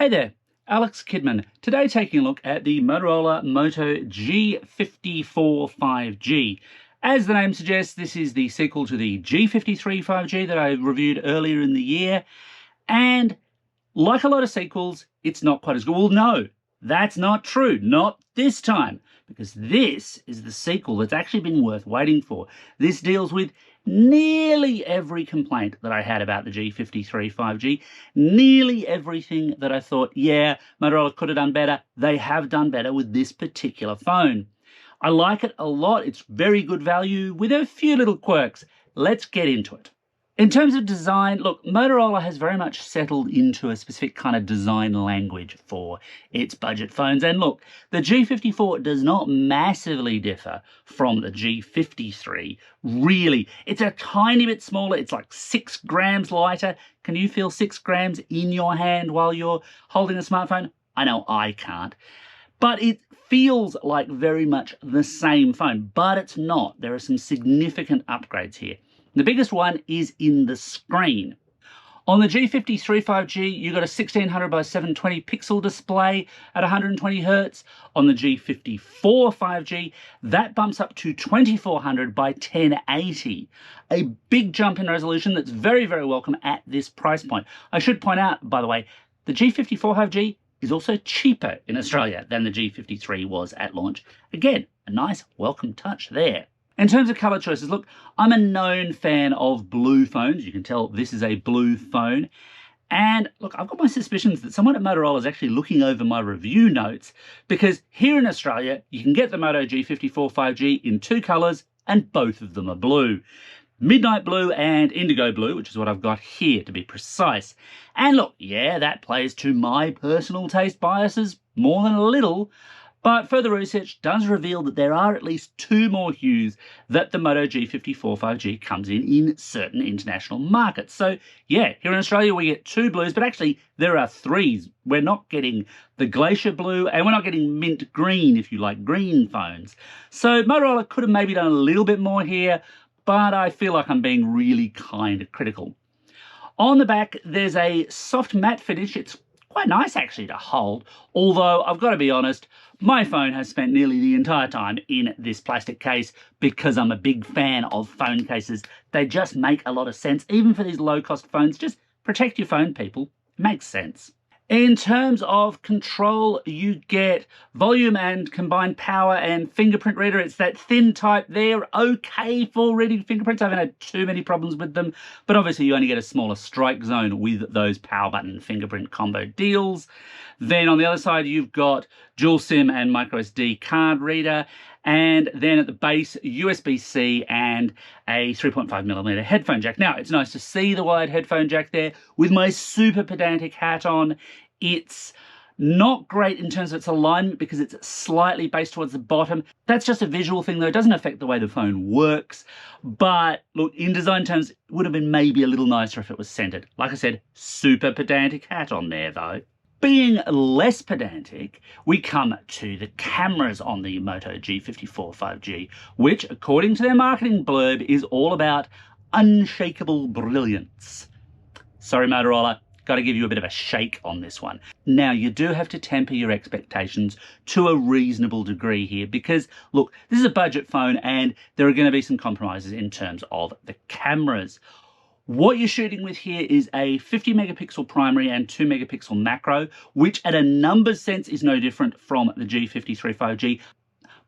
Hey there, Alex Kidman. Today taking a look at the Motorola Moto G54 5G. As the name suggests, this is the sequel to the G53 5G that I reviewed earlier in the year. And like a lot of sequels, it's not quite as good. Well, no, that's not true. Not this time. Because this is the sequel that's actually been worth waiting for. This deals with nearly every complaint that I had about the G53 5G, nearly everything that I thought, yeah, Motorola could have done better. They have done better with this particular phone. I like it a lot. It's very good value with a few little quirks. Let's get into it. In terms of design, look, Motorola has very much settled into a specific kind of design language for its budget phones. And look, the G54 does not massively differ from the G53. Really, it's a tiny bit smaller. It's like 6 grams lighter. Can you feel 6 grams in your hand while you're holding a smartphone? I know I can't. But it feels like very much the same phone, but it's not. There are some significant upgrades here. The biggest one is in the screen. On the G53 5G, you got a 1600 by 720 pixel display at 120 Hz. On the G54 5G, that bumps up to 2400 by 1080. A big jump in resolution that's very, very welcome at this price point. I should point out, by the way, the G54 5G is also cheaper in Australia than the G53 was at launch. Again, a nice welcome touch there. In terms of color choices, look, I'm a known fan of blue phones. You can tell this is a blue phone. And look, I've got my suspicions that someone at Motorola is actually looking over my review notes, because here in Australia, you can get the Moto G54 5G in 2 colors and both of them are blue. Midnight blue and indigo blue, which is what I've got here to be precise. And look, yeah, that plays to my personal taste biases more than a little. But further research does reveal that there are at least 2 more hues that the Moto G54 5G comes in certain international markets. So yeah, here in Australia we get 2 blues, but actually there are 3s. We're not getting the glacier blue and we're not getting mint green if you like green phones. So Motorola could have maybe done a little bit more here, but I feel like I'm being really kind of critical. On the back, there's a soft matte finish. It's quite nice actually to hold, although I've got to be honest, my phone has spent nearly the entire time in this plastic case because I'm a big fan of phone cases. They just make a lot of sense, even for these low-cost phones. Just protect your phone, people. It makes sense. In terms of control, you get volume and combined power and fingerprint reader. It's that thin type. They're okay for reading fingerprints. I haven't had too many problems with them, but obviously you only get a smaller strike zone with those power button fingerprint combo deals. Then on the other side, you've got dual SIM and micro SD card reader. And then at the base, USB-C and a 3.5mm headphone jack. Now, it's nice to see the wide headphone jack there. With my super pedantic hat on, it's not great in terms of its alignment because it's slightly based towards the bottom. That's just a visual thing, though. It doesn't affect the way the phone works. But look, in design terms, it would have been maybe a little nicer if it was centered. Like I said, super pedantic hat on there, though. Being less pedantic, we come to the cameras on the Moto G54 5G, which, according to their marketing blurb, is all about unshakable brilliance. Sorry, Motorola, got to give you a bit of a shake on this one. Now, you do have to temper your expectations to a reasonable degree here because, look, this is a budget phone and there are going to be some compromises in terms of the cameras. What you're shooting with here is a 50 megapixel primary and 2 megapixel macro, which at a numbers sense is no different from the G53 5G,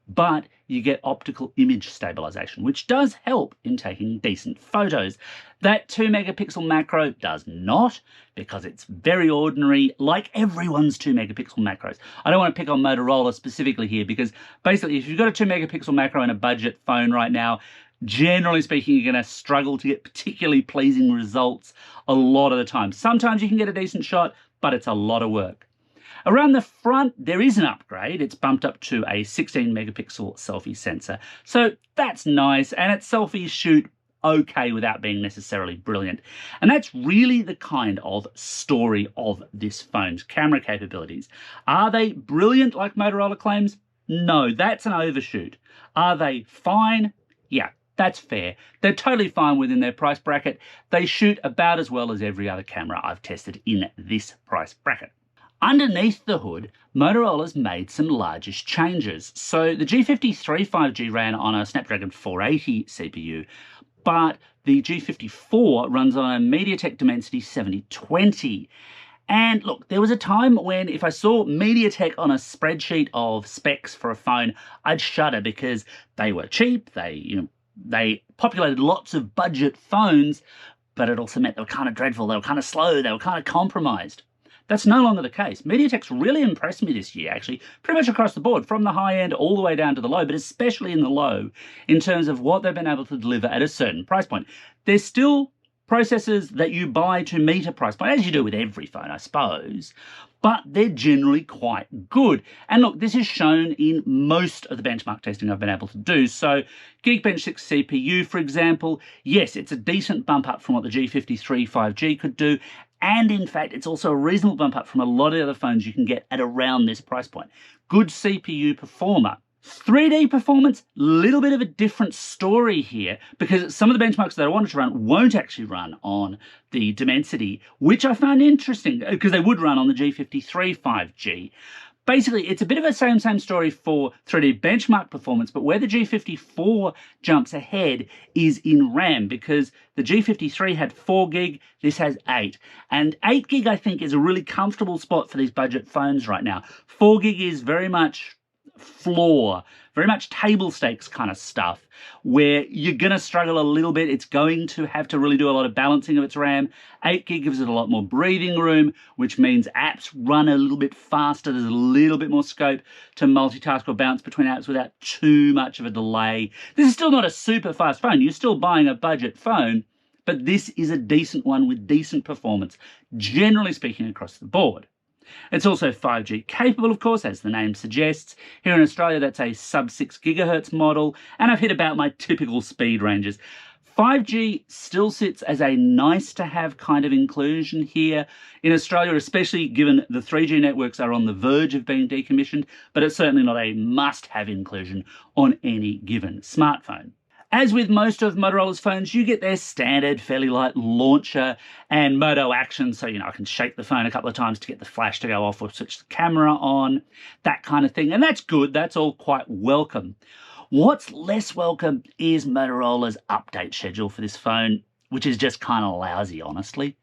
but you get optical image stabilization, which does help in taking decent photos. That 2 megapixel macro does not, because it's very ordinary, like everyone's 2 megapixel macros. I don't want to pick on Motorola specifically here, because basically if you've got a 2 megapixel macro in a budget phone right now, generally speaking, you're going to struggle to get particularly pleasing results a lot of the time. Sometimes you can get a decent shot, but it's a lot of work. Around the front, there is an upgrade. It's bumped up to a 16 megapixel selfie sensor. So that's nice, and its selfies shoot okay without being necessarily brilliant. And that's really the kind of story of this phone's camera capabilities. Are they brilliant like Motorola claims? No, that's an overshoot. Are they fine? Yeah. That's fair. They're totally fine within their price bracket. They shoot about as well as every other camera I've tested in this price bracket. Underneath the hood, Motorola's made some largish changes. So the G53 5G ran on a Snapdragon 480 CPU, but the G54 runs on a MediaTek Dimensity 7020. And look, there was a time when if I saw MediaTek on a spreadsheet of specs for a phone, I'd shudder because they were cheap, they populated lots of budget phones, but it also meant they were kind of dreadful, they were kind of slow, they were kind of compromised. That's no longer the case. MediaTek's really impressed me this year, actually, pretty much across the board, from the high end all the way down to the low, but especially in the low, in terms of what they've been able to deliver at a certain price point. There's still processors that you buy to meet a price point, as you do with every phone, I suppose, but they're generally quite good. And look, this is shown in most of the benchmark testing I've been able to do. So Geekbench 6 CPU, for example, yes, it's a decent bump up from what the G53 5G could do, and in fact, it's also a reasonable bump up from a lot of the other phones you can get at around this price point. Good CPU performer. 3D performance, little bit of a different story here, because some of the benchmarks that I wanted to run won't actually run on the Dimensity, which I found interesting, because they would run on the G53 5G. Basically, it's a bit of a same story for 3D benchmark performance, but where the G54 jumps ahead is in RAM, because the G53 had 4 gig, this has 8. And 8 gig, I think, is a really comfortable spot for these budget phones right now. 4 gig is very much floor, very much table stakes kind of stuff, where you're going to struggle a little bit. It's going to have to really do a lot of balancing of its RAM. 8 gig gives it a lot more breathing room, which means apps run a little bit faster. There's a little bit more scope to multitask or bounce between apps without too much of a delay. This is still not a super fast phone. You're still buying a budget phone, but this is a decent one with decent performance, generally speaking, across the board. It's also 5G capable, of course, as the name suggests. Here in Australia, that's a sub-6 gigahertz model, and I've hit about my typical speed ranges. 5G still sits as a nice-to-have kind of inclusion here in Australia, especially given the 3G networks are on the verge of being decommissioned, but it's certainly not a must-have inclusion on any given smartphone. As with most of Motorola's phones, you get their standard fairly light launcher and Moto action, so I can shake the phone a couple of times to get the flash to go off or switch the camera on, that kind of thing. And that's good, that's all quite welcome. What's less welcome is Motorola's update schedule for this phone, which is just kind of lousy, honestly.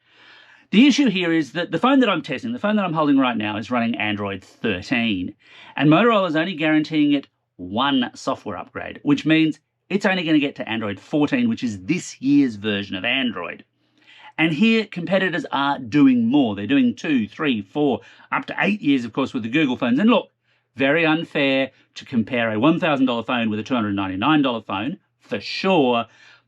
The issue here is that the phone that I'm testing, the phone that I'm holding right now, is running Android 13, and Motorola's only guaranteeing it one software upgrade, which means it's only going to get to Android 14, which is this year's version of Android. And here, competitors are doing more. They're doing 2, 3, 4, up to 8 years, of course, with the Google phones. And look, very unfair to compare a $1,000 phone with a $299 phone, for sure.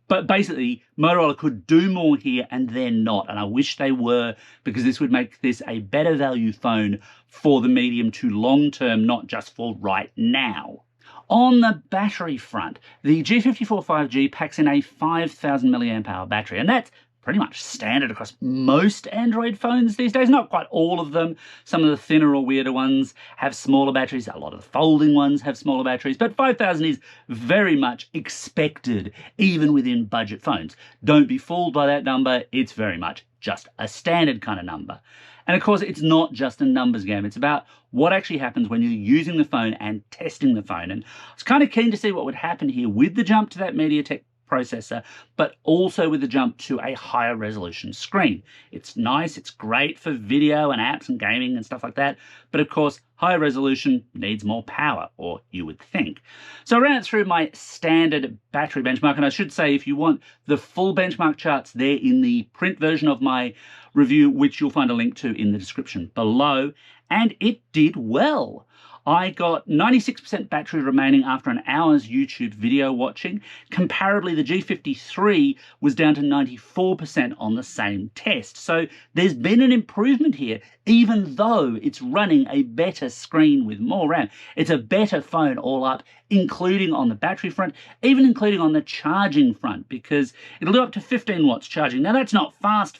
But basically, Motorola could do more here and they're not. And I wish they were, because this would make this a better value phone for the medium to long term, not just for right now. On the battery front, the G54 5G packs in a 5,000 mAh battery, and that's pretty much standard across most Android phones these days. Not quite all of them. Some of the thinner or weirder ones have smaller batteries. A lot of the folding ones have smaller batteries, but 5,000 is very much expected, even within budget phones. Don't be fooled by that number. It's very much just a standard kind of number. And of course, it's not just a numbers game. It's about what actually happens when you're using the phone and testing the phone. And I was kind of keen to see what would happen here with the jump to that MediaTek processor, but also with the jump to a higher resolution screen. It's nice, it's great for video and apps and gaming and stuff like that, but of course, higher resolution needs more power, or you would think. So I ran it through my standard battery benchmark, and I should say if you want the full benchmark charts, they're in the print version of my review, which you'll find a link to in the description below, and it did well. I got 96% battery remaining after an hour's YouTube video watching. Comparably, the G53 was down to 94% on the same test. So there's been an improvement here, even though it's running a better screen with more RAM. It's a better phone all up, including on the battery front, even including on the charging front, because it'll do up to 15 watts charging. Now, that's not fast,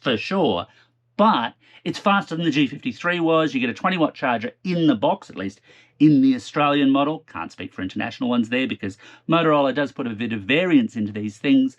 for sure, but it's faster than the G53 was. You get a 20-watt charger in the box, at least in the Australian model. Can't speak for international ones there because Motorola does put a bit of variance into these things.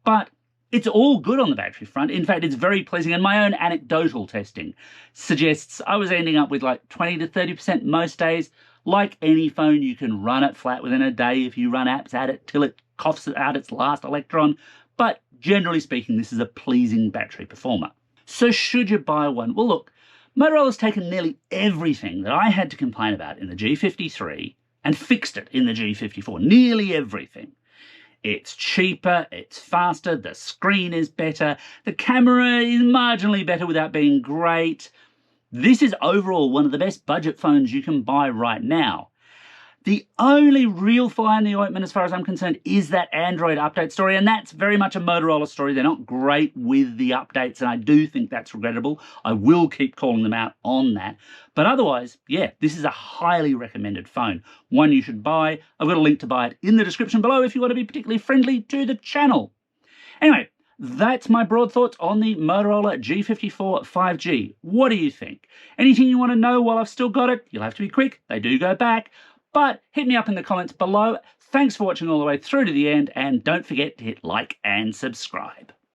But It's all good on the battery front. In fact, it's very pleasing, and my own anecdotal testing suggests I was ending up with like 20 to 30% most days. Like any phone, you can run it flat within a day if you run apps at it till it coughs out its last electron, but generally speaking, this is a pleasing battery performer. So should you buy one? Well, look, Motorola's taken nearly everything that I had to complain about in the G53 and fixed it in the G54, nearly everything. It's cheaper, it's faster, the screen is better, the camera is marginally better without being great. This is overall one of the best budget phones you can buy right now. The only real fly in the ointment, as far as I'm concerned, is that Android update story, and that's very much a Motorola story. They're not great with the updates, and I do think that's regrettable. I will keep calling them out on that. But otherwise, yeah, this is a highly recommended phone, one you should buy. I've got a link to buy it in the description below if you want to be particularly friendly to the channel. Anyway, that's my broad thoughts on the Motorola G54 5G. What do you think? Anything you want to know while I've still got it? You'll have to be quick. They do go back. But hit me up in the comments below. Thanks for watching all the way through to the end, and don't forget to hit like and subscribe.